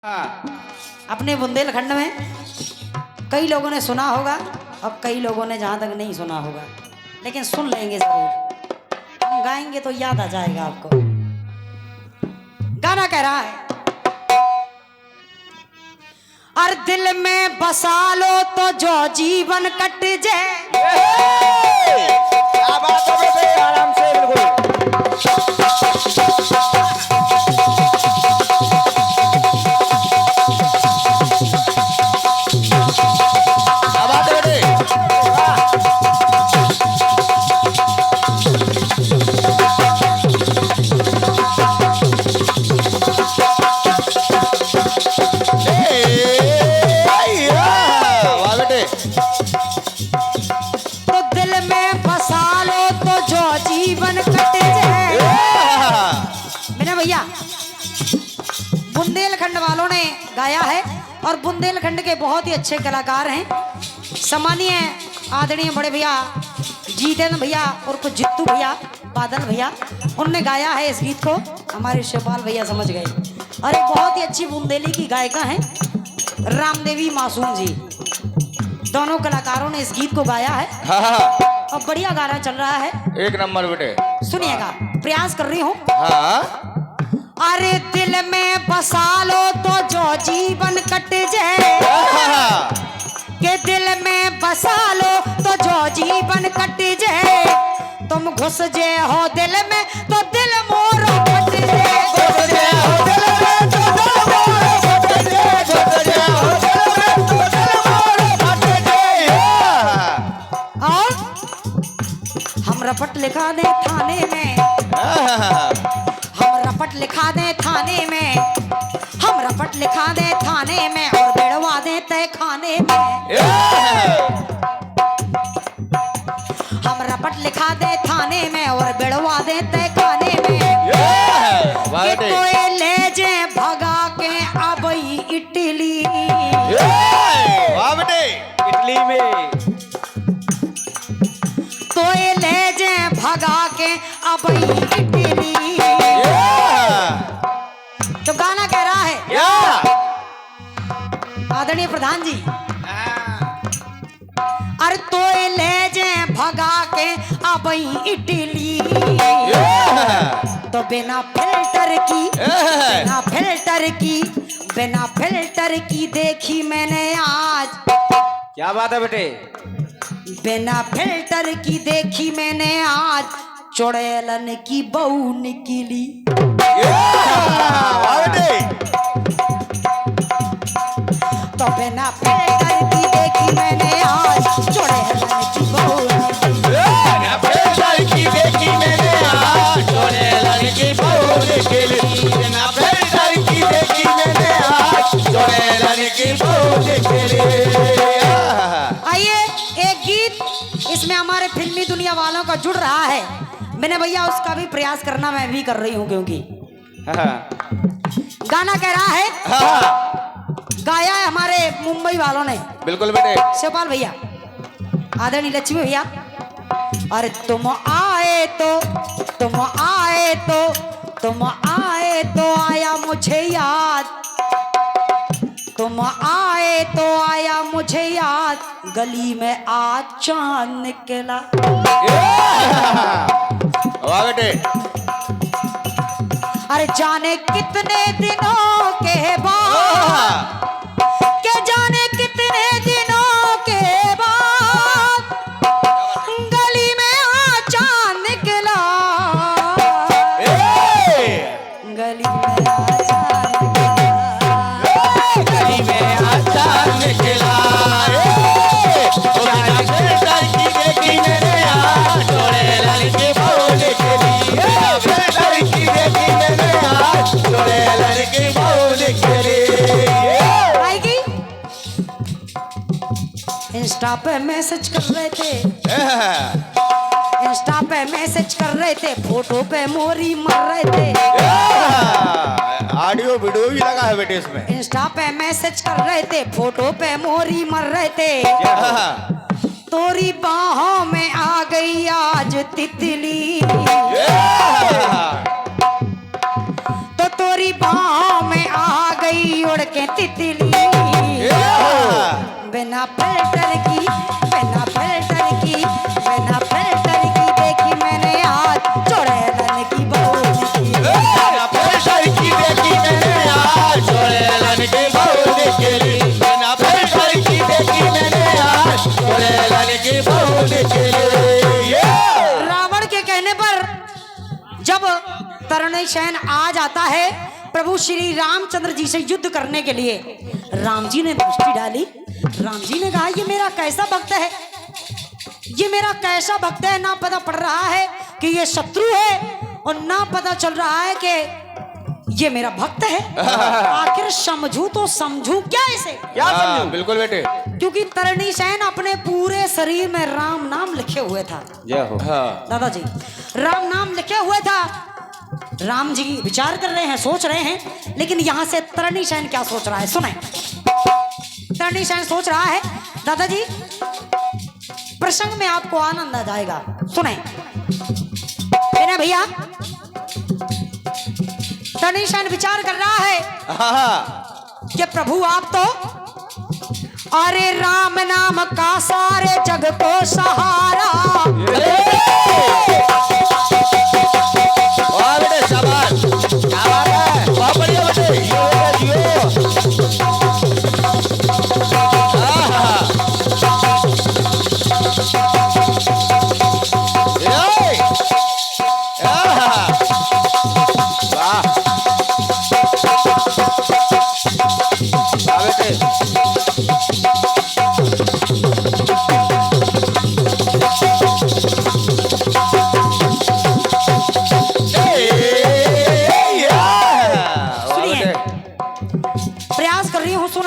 अपने बुंदेलखंड में कई लोगों ने सुना होगा और कई लोगों ने जहाँ तक नहीं सुना होगा, लेकिन सुन लेंगे जरूर। हम गाएंगे तो याद आ जाएगा आपको। गाना कह रहा है, और दिल में बसा लो तो जो जीवन कट जाए। क्या बात है बेटे, आराम से बिल्कुल। क्या बात है बेटे, वाह बेटे। तो दिल में बसा लो तो जो जीवन कट जाए। मेरे भैया बुंदेलखंड वालों ने गाया है और बुंदेलखंड के बहुत ही अच्छे कलाकार हैं। सम्मानीय आदरणीय बड़े भैया जीतेंद्र भैया और कुछ जित्तू भैया, बादल भैया, उनने गाया है इस गीत को। हमारे शिवपाल भैया समझ गए। और एक बहुत ही अच्छी बुंदेली की गायिका हैं रामदेवी मासूम जी। दोनों कलाकारों ने इस गीत को गाया है और बढ़िया गाना चल रहा है। एक नंबर बेटे, सुनिएगा, प्रयास कर रही हूँ। हाँ अरे दिल में बसा लो तो जो जीवन कट जाए, के दिल में बसा लो तो जो जीवन कट जाए। तुम घुस जे हो दिल में तो दिल मोरो फट जाए। और हम रपट लिखा दे थाने में, हम रपट लिखा दे थाने में, हम रपट लिखा दे थाने में और बिड़वा दे तय खाने में। हम रपट लिखा दे थाने में और बिड़वा दे तय खाने में। कि कोई ले जे भगा के अबई इटली, वाह बेटे, इटली में कोई ले जे भगा के अबई इटली। तो गाना कह रहा है आदरणीय प्रधान जी, अरे तो ले जे भगा के अबई इटली। तो बिना फिल्टर की, बिना फिल्टर की, बिना फिल्टर की देखी मैंने आज। क्या बात है बेटे, बिना फिल्टर की देखी मैंने आज, चुड़ैलन की बहू निकली। वाह बेटे, तो बिना फिल्टर की देखी मैंने आज, चुड़ैलन की बहू निकली। बिना फिल्टर की देखी मैंने आज, चुड़ैलन की बहू निकली। बिना फिल्टर की देखी मैंने आज, चुड़ैलन की बहू निकली। आइए एक गीत इसमें हमारे फिल्मी दुनिया वालों का जुड़ रहा है। मैंने भैया उसका भी प्रयास करना मैं भी कर रही हूँ, क्योंकि गाना कह रहा है, गाया है हमारे मुंबई वालों ने। बिल्कुल बेटे, शिवपाल भैया, आदरणीय लक्ष्मी भैया। अरे तुम आए तो, तुम आए तो, तुम आए तो आया मुझे याद, तुम आए तो आया मुझे याद, गली में आज चांद निकला। वाह बेटे, अरे जाने कितने दिनों के बाद, के जाने कितने दिनों के बाद, गली में आज चांद निकला। गली में आज चांद निकला। गली में आज चांद निकला। बिना फिल्टर की देखी मैंने आज, चुड़ैलन की बहू निकली। बिना फिल्टर की देखी मैंने आज, चुड़ैलन की बहू निकली। आएगी। इंस्टा पे मैसेज कर रहे थे, इंस्टा पे मैसेज कर रहे थे, फोटो पे मोरी मर रहे थे। ऑडियो वीडियो भी लगा है बेटे इसमें। इंस्टा पे मैसेज कर रहे थे, फोटो पे मोरी मर रहे थे। तोरी बाहों में आ गई आज तितली, तो तोरी बाहों में आ गई गई उड़ के तितली, बिना फिल्टर की, बिना फिल्टर की, बिना फिल्टर की देखी मैंने आज चुड़ैलन की बहू निकली। बिना फिल्टर की देखी मैंने आज चुड़ैलन की बहू निकली। बिना फिल्टर की देखी मैंने आज चुड़ैलन की बहू निकली। रावण के कहने पर जब तरणसेन आ जाता है प्रभु श्री रामचंद्र जी से युद्ध करने के लिए, राम जी ने दृष्टि डाली। राम जी ने कहा ये मेरा कैसा भक्त है, ये मेरा कैसा भक्त है, ना पता पड़ रहा है कि ये शत्रु है और ना पता चल रहा है कि ये मेरा भक्त है। आखिर समझू तो समझू क्या इसे, क्या समझूं? बिल्कुल बेटे, क्योंकि तरणसेन अपने पूरे शरीर में राम नाम लिखे हुए था। जय हो। दादाजी राम नाम लिखे हुए था। राम जी विचार कर रहे हैं, सोच रहे हैं, लेकिन यहां से तरणसेन क्या सोच रहा है सुने। तरणसेन सोच रहा है दादाजी, प्रसंग में आपको आनंद आ जाएगा, सुने भैया। तरणसेन विचार कर रहा है कि प्रभु आप तो, अरे राम नाम का सारे जग को सहारा। बेटे शाबाश, क्या बात है, बहुत बढ़िया बेटे,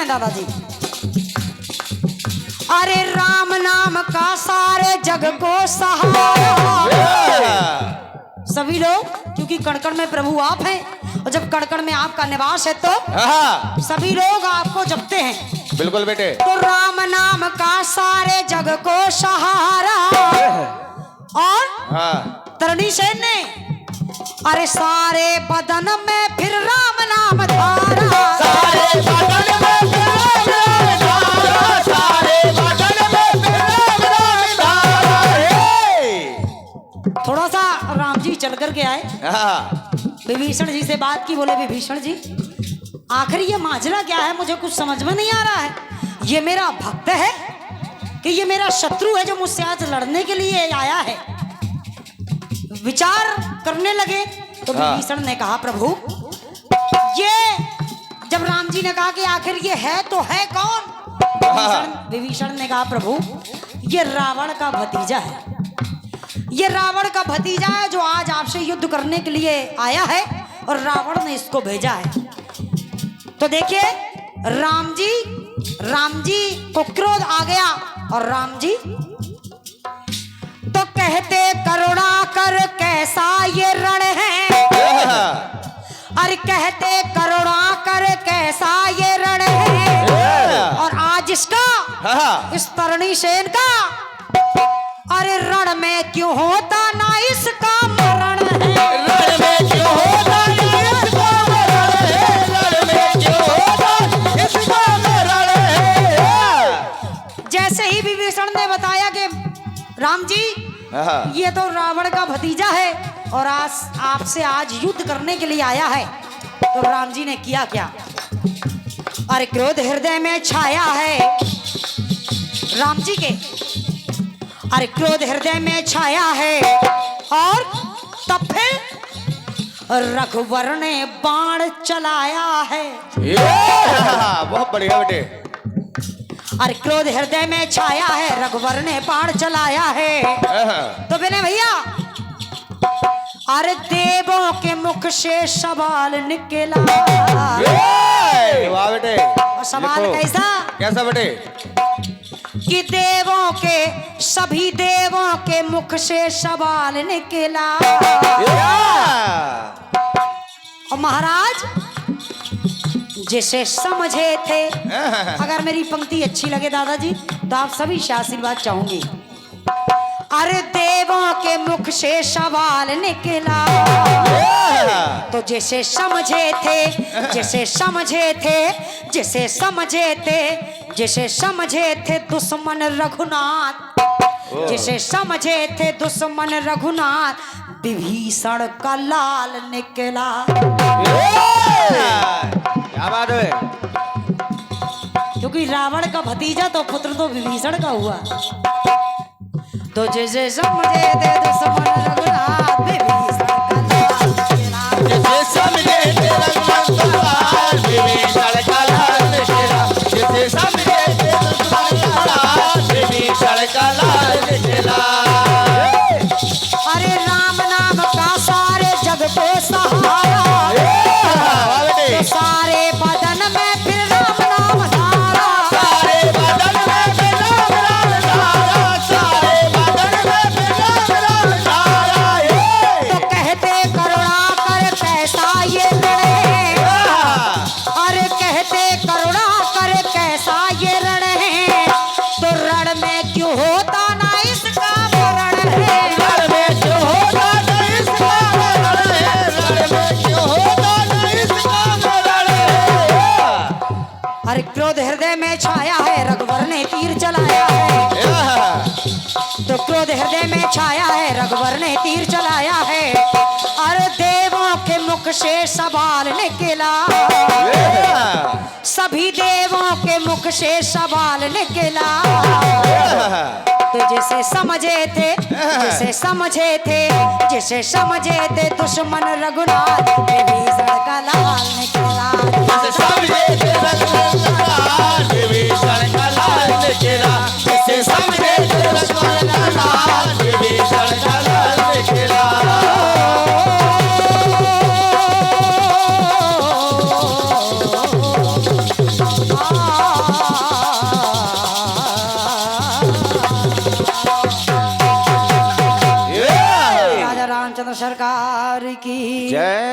दादाजी। अरे राम नाम का सारे जग को सहारा। सभी लोग, क्योंकि कणकण में प्रभु आप हैं और जब कणकण में आपका निवास है तो सभी लोग आपको जपते हैं। बिल्कुल बेटे। तो राम नाम का सारे जग को सहारा। और तरणसेन ने अरे सारे बदन में फिर राम नाम धारा। सारे बदन में फिर राम नाम धारा, सारे बदन में फिर राम नाम धारा। थोड़ा सा राम जी चल कर के आए, विभीषण जी से बात की, बोले विभीषण जी आखिर ये माजरा क्या है, मुझे कुछ समझ में नहीं आ रहा है। ये मेरा भक्त है कि ये मेरा शत्रु है जो मुझसे आज लड़ने के लिए आया है। विचार करने लगे तो विभीषण ने कहा प्रभु ये, जब राम जी ने कहा कि आखिर ये है तो है कौन, विभीषण ने कहा प्रभु ये रावण का भतीजा है, ये रावण का भतीजा है जो आज आपसे युद्ध करने के लिए आया है और रावण ने इसको भेजा है। तो देखिए राम जी को क्रोध आ गया और राम जी तो कहते करुणा कर कैसा ये रण है। अरे कहते करुणा कर कैसा ये रण है। और आज इसका, इस तरणसेन का, अरे रण में क्यों होता ना इसका मरण है। रण में क्यों होता ना इसका मरण है, रण में क्यों होता इसका मरण है। जैसे ही विभीषण ने बताया कि राम जी ये तो रावण का भतीजा है और आज आपसे आज युद्ध करने के लिए आया है, तो राम जी ने किया क्या, अरे क्रोध हृदय में छाया है राम जी के, अरे क्रोध हृदय में छाया है। और तब फिर रघुवर ने बाण चलाया है। बहुत बढ़िया बेटे। अरे क्रोध हृदय में छाया है, रघुवर ने बाण चलाया है। तो मैंने भैया अरे देवों के मुख से सवाल निकला। वाह बेटे। और सवाल कैसा, कैसा बेटे, कि देवों के, सभी देवों के मुख से सवाल निकला। और महाराज जिसे समझे थे, अगर मेरी पंक्ति अच्छी लगे दादाजी तो आप सभी से आशीर्वाद चाहूंगी। अरे देवों के मुख से सवाल निकला, तो जैसे समझे थे, जैसे समझे थे, जैसे समझे थे, जैसे समझे थे दुश्मन रघुनाथ, जिसे समझे थे दुश्मन रघुनाथ, विभीषण का लाल निकला। क्या बात है? क्योंकि रावण का भतीजा तो पुत्र तो विभीषण का हुआ। तो जैसे समझे थे दुश्मन रघुनाथ, विभीषण का लाल निकला। जैसे समझे थे रघुनाथ का लाल, विभीषण का लाल निकला। जैसे समझे थे रघुनाथ का लाल, विभीषण का लाल निकला। अरे राम नाम का सारे जग को सहारा, तो सारे बदन में फिर राम नाम धारा, सारे बदन में फिर राम नाम धारा, सारे बदन में फिर राम नाम धारा। तो कहते करुणा कर कैसा ये रण है, अरे कहते करुणा कर कैसा ये रण है, तो रण में क्यों होता ना इसका मरण है। रण में क्यों होता न इसका मरण है, रण में क्यों होता न इसका मरण है। अरे क्रोध हृदय में छाया है, रघुवर ने तीर चलाया है, तो क्रोध हृदय में छाया है, रघुवर ने तीर चलाया है। अरे देवों के मुख से सवाल निकला, सभी देवों के मुख से सवाल निकला। तो जैसे समझे थे, जैसे समझे थे, जैसे समझे थे दुश्मन रघुनाथ, विभीषण का लाल निकला। जैसे समझे थे रघुनाथ का लाल, विभीषण का लाल निकला। जैसे समझे थे रघुनाथ का लाल, विभीषण का लाल निकला। राजा रामचंद्र सरकार की जय।